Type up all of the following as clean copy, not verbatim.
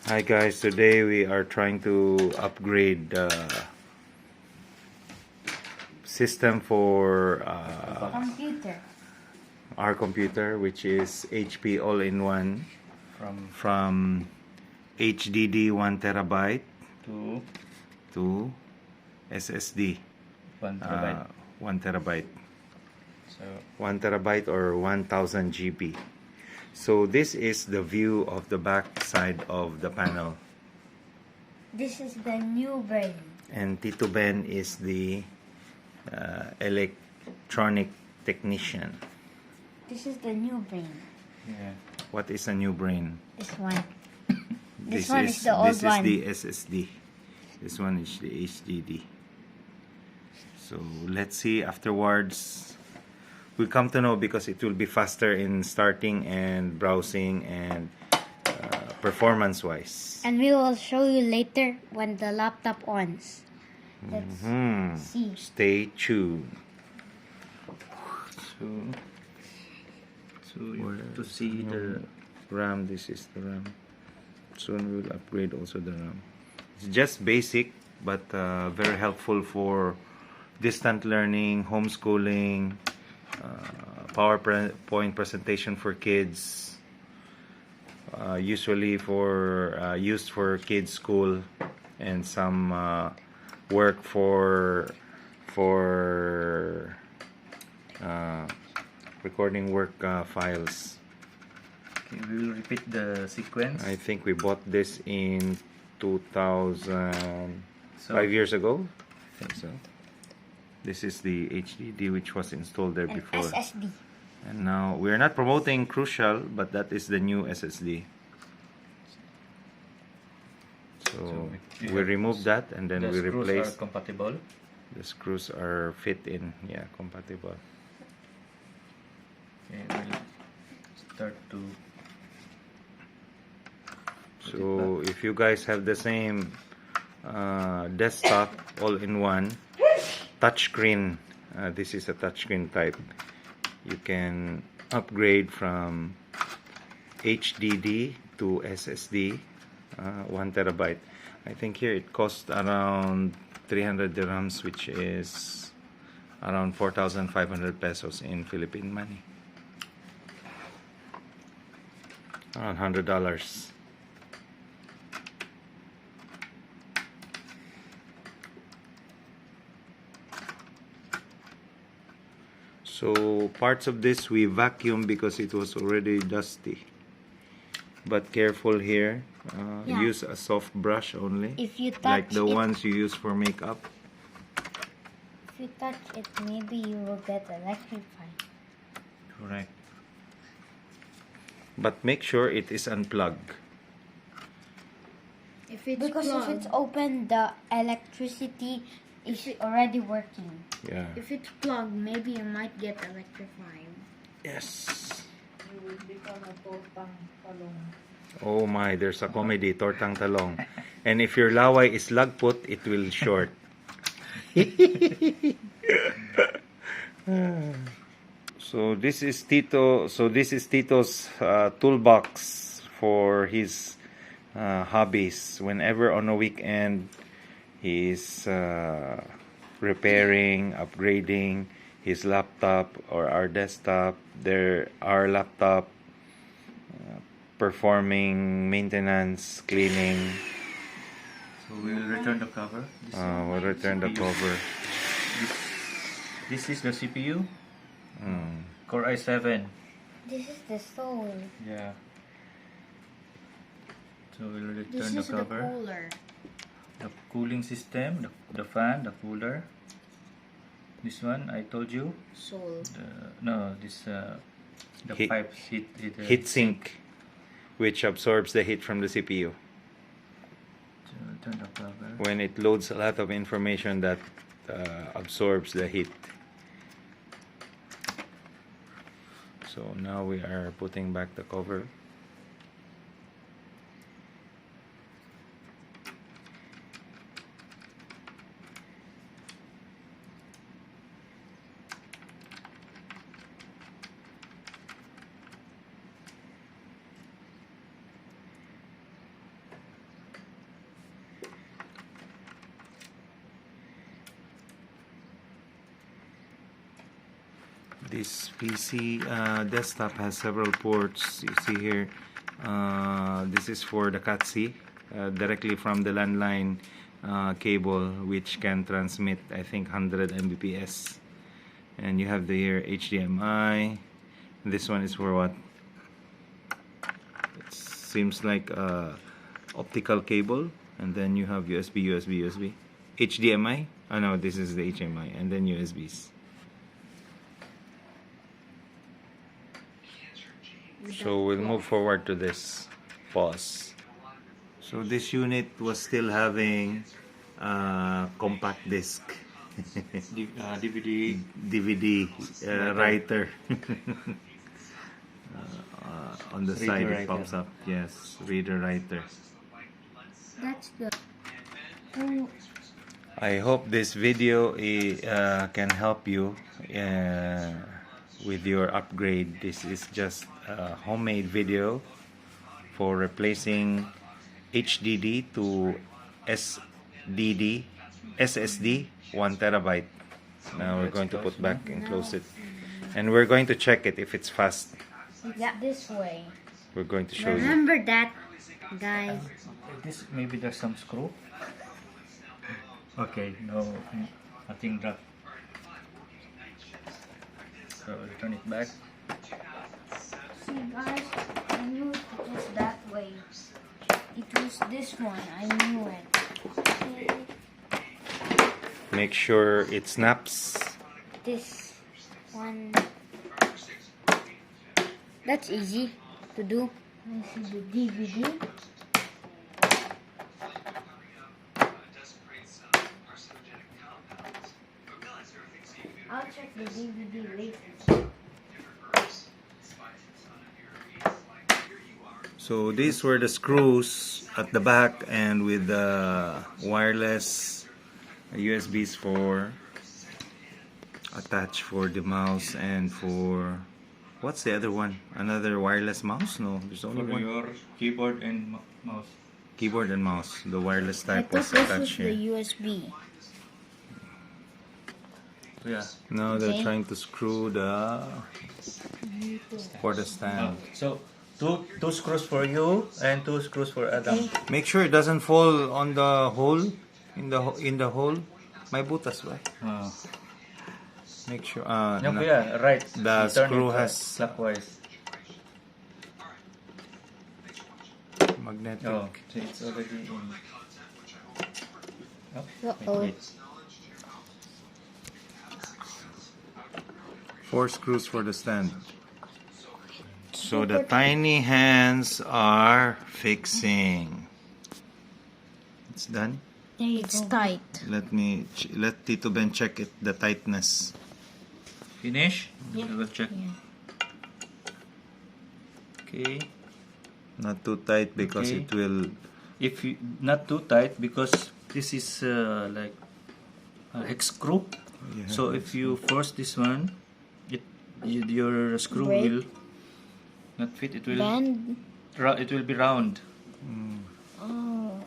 Hi guys, today we are trying to upgrade the system for Computer. our computer, which is HP all-in-one from HDD 1 terabyte to SSD 1 terabyte. 1 terabyte. So 1 terabyte or 1000 GB. So this is the view of the back side of the panel. This is the new brain. And Tito Ben is the electronic technician. This is the new brain. yeah, What is a new brain? This one. This one is the old one. This is the SSD. This one is the HDD. So let's see afterwards. We come to know because it will be faster in starting and browsing and performance-wise. And we will show you later when the laptop ons. Let's see. Stay tuned. so you have to see the RAM. This is the RAM. Soon we will upgrade also the RAM. It's just basic, but very helpful for distant learning, homeschooling, PowerPoint presentation for kids, usually for used for kids school, and some work for recording work files. okay, we will repeat the sequence. I think we bought this in 2000, So- 5 years ago. I think so. This is the HDD which was installed there And before. SSD. And now we are not promoting Crucial, but that is the new SSD. So we we have remove that and then the we screws replace. are compatible. The screws are fit in, yeah, compatible. Okay, we'll start to So if you guys have the same desktop all-in-one touchscreen, this is a touchscreen type, you can upgrade from HDD to SSD 1 terabyte. I think here it costs around 300 dirhams, which is around 4,500 pesos in Philippine money, around $100. So parts of this we vacuum because it was already dusty. But careful here. Yeah. Use a soft brush only, If you touch like the it, ones you use for makeup. if you touch it, maybe you will get electrified. correct. But make sure it is unplugged. If it's Because if it's open, the electricity is already working. Yeah. if it's plugged, maybe you might get electrified. Yes. You will become a tortang talong. Oh my, there's a comedy, Tortang Talong. And if your laway is lagput, it will short. So this is Tito's toolbox for his hobbies. Whenever on a weekend he's repairing, upgrading his laptop or our desktop, our laptop, performing maintenance, cleaning. So we will return the cover. We'll return the cover. This is the CPU, Mm. Core i7. This is the soul. Yeah. So we'll This return the is the cover. cooler. The cooling system, the fan, the cooler. This one I told you. Soul. The Heat- pipes Heat sink, which absorbs the heat from the CPU. So return the cover. When it loads a lot of information that absorbs the heat. So now we are putting back the cover. This PC desktop has several ports. You see here, this is for the CAT-C, directly from the landline cable, which can transmit, I think, 100 Mbps. And you have the here HDMI. This one is for what? It seems like a optical cable, and then you have USB. HDMI? Oh no, this is the HDMI, and then USBs. So we'll move forward to this. Pause. So this unit was still having compact disc. DVD writer. On the side it pops up. Yes, reader writer. That's the. I hope this video can help you with your upgrade. This is just a homemade video for replacing HDD to SSD 1 terabyte. Now we're going to put back and close it, and we're going to check it if it's fast. Yeah, this way. We're going to show you. Remember that, guys. This maybe there's some screw. Okay, no, nothing dropped. So return it back. See, guys, I knew it was that way. It was this one. I knew it. Make sure it snaps. This one. That's easy to do. I see the DVD. I'll check the DVD later. So these were the screws at the back, and with the wireless USBs for attach for the mouse and for what's the other one? Another wireless mouse? No, there's only For one. your keyboard and mouse. Keyboard and mouse. The wireless I type thought was this was attached the here. USB. Yeah. Now they're Okay. trying to screw the for the stand. So two screws for you and 2 screws for Adam. Make sure it doesn't fall on the hole in the hole. May butas ba? Make sure. No, no. yeah, right. The You turn screw it, has clockwise. magnetic. Oh, so it's already in. Oh, Uh-oh. wait. 4 screws for the stand. So the tiny hands are fixing. It's done. There you it's tight. Let Tito Ben check it, the tightness. Finish? Yeah. I will check. Yeah. Okay. Not too tight because Okay. it will. If you not too tight, because this is like a hex screw. Yeah. So if you force this one, your screw Break. will not fit. It will Bend. it will be round. Oh.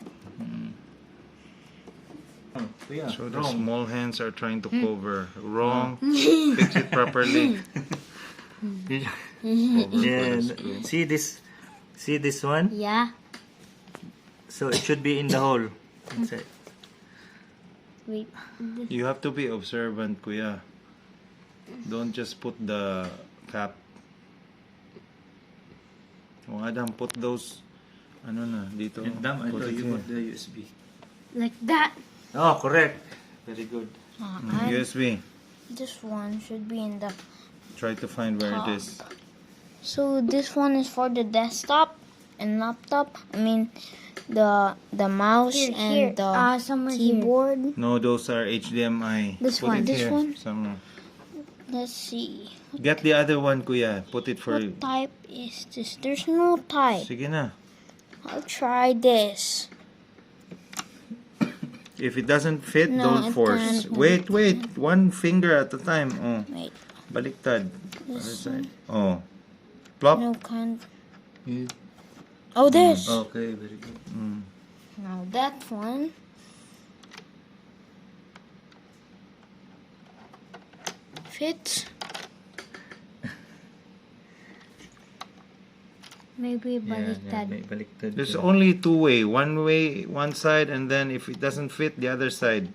Oh, yeah, So the wrong. small hands are trying to cover. Wrong. Fix it properly. Yeah. Over for the screw. See this one? Yeah. So it should be in the hole. Inside. Wait. You have to be observant, Kuya. Don't just put the cap. Oh, Adam, put those. Ano na, dito. And damn, I Put thought it you here. put the USB. Like that. Oh, correct. Very good. USB. This one should be in the. Try to find where it is. So this one is for the desktop and laptop. I mean, the mouse and the keyboard. No, those are HDMI. This Put one, it this here, one? somewhere. Let's see. Get the other one, Kuya. Put it for. What type is this? There's no type. Sige na. I'll try this. If it doesn't fit, No, don't it force. can't. Wait. One finger at a time. Oh, Wait. baliktad. This Other side. Oh. Plop. No kind. Yeah. Oh, this. Okay, very good. Mm. Now that one. Fits. Maybe baliktad. There's only two way. One way, one side, and then if it doesn't fit, the other side.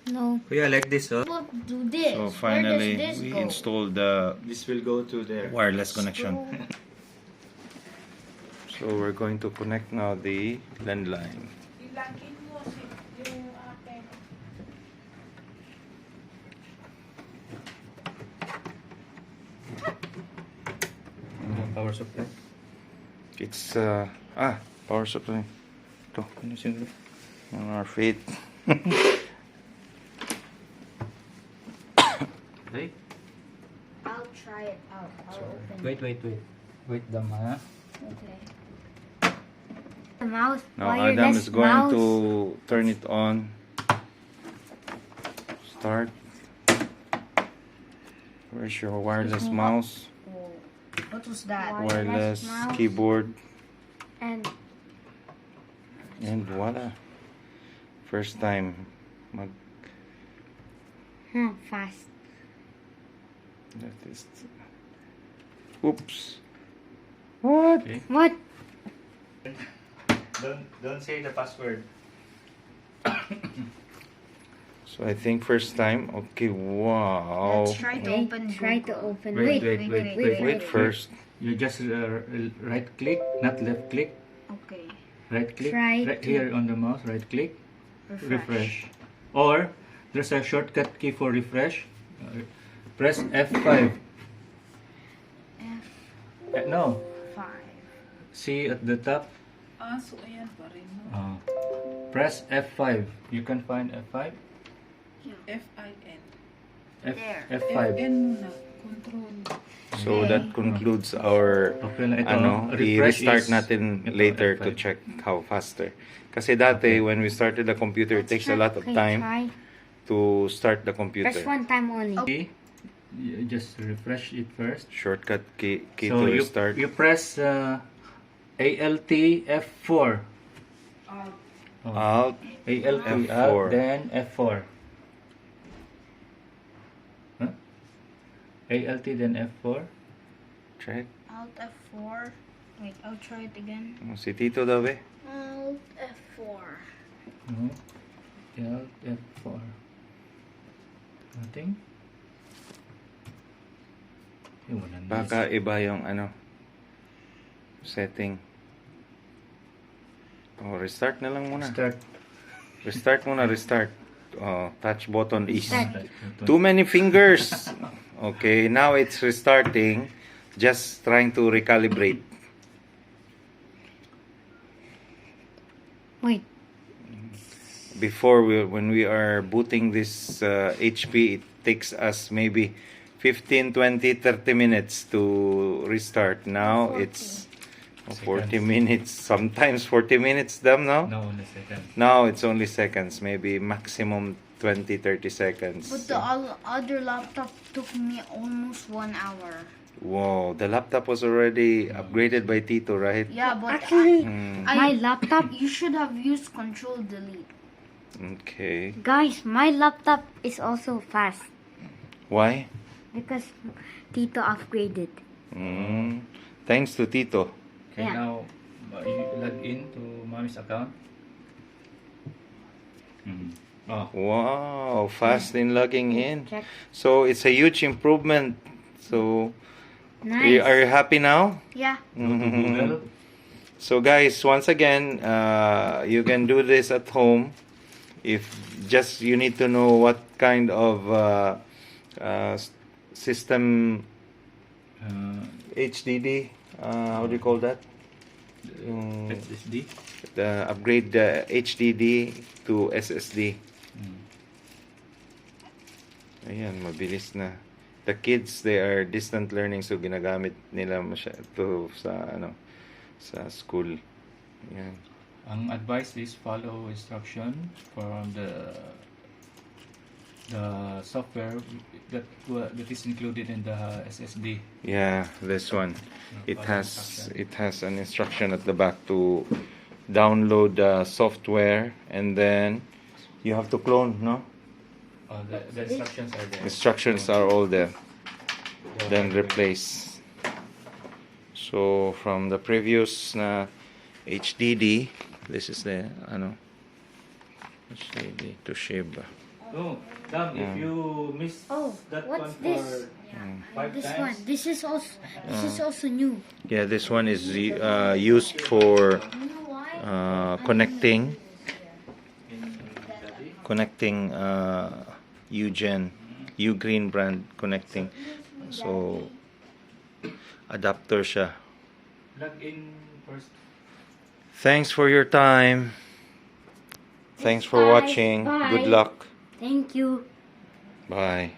No. Yeah, like this, oh. Look, do this. So Where finally, does this we go? installed the This will go to there. wireless connection. So we're going to connect now the landline. Ilagin mo yung akin. Power supply. It's power supply. Ito, Ano siya? on our feet. Right? I'll try it out. I'll open Wait. Wait, Dam, ha? Okay. The mouse. Now wireless Adam is going mouse. to turn it on. Start. Where's your wireless mouse? Oh, what was that? Wireless mouse. keyboard. And And voila. First time. fast. That is. Oops. What? Okay. What? Don't say the password. So I think first time. Okay, wow. Let's try to open. Try to Google. open. Wait. Wait first. You just right click, not left click. Okay. Right click. Try Right to- here on the mouse, right click. Refresh. Or there's a shortcut key for refresh. Press F5. No. F5. See at the top. So ayan pa rin, no? Press F5. You can find F5. F-I-N. F, There. F5. muna. Control. So that concludes our Okay na ito. i-restart Refresh is- natin ito, later to F5. check how faster. Kasi dati when we started the computer, it takes a lot of time Try. to start the computer. Press one time only. Okay. You just refresh it first. Shortcut key So to you, restart. you press ALT F4. Alt. ALT F4. Alt, then F4. Huh? ALT then F4. Check. Alt F4. Wait, I'll try it again. Si Tito daw eh. Alt F4. No. Alt F4. Nothing. Wala na. Baka iba yung setting. Restart na lang muna. Start. Restart muna, restart. Touch button is Start. too many fingers. Okay, now it's restarting. Just trying to recalibrate. Wait. Before when we are booting this HP, it takes us maybe 15, 20, 30 minutes to restart. Now 40. it's 40 minutes. Sometimes 40 minutes, damn now. No, only second. Now it's only seconds, maybe maximum 20, 30 seconds. But the other laptop took me almost 1 hour. Wow, the laptop was already upgraded by Tito, right? Yeah, but Actually, Mm, my laptop, you should have used Control Delete. okay. guys, my laptop is also fast Why? because Tito upgraded. Thanks to Tito. Okay, Yeah. now you log in to mommy's account. Oh, Wow, fast in logging in. Check. So it's a huge improvement. So Nice. are you happy now? Yeah. Google. So guys, once again, you can do this at home. If just you need to know what kind of system HDD. How do you call that? Yung SSD. upgrade the HDD to SSD. Ayan, mabilis na. The kids, they are distant learning, so ginagamit nila to sa school. Ayan. Ang advice is follow instruction from the software that is included in the SSD. Yeah, this one. It has an instruction at the back to download the software, and then you have to clone, no? The instructions are there. Instructions are all there. Then replace. So from the previous na HDD, this is the HDD to Toshiba. No, Dam, Yeah. if you miss that what's one this? for 5 This times, one. This is also new. Yeah, this one is used for connecting Ugreen brand connecting. So adapter siya. plug in first. Thanks for your time. Thanks for Guys, watching. bye. Good luck. Thank you. Bye.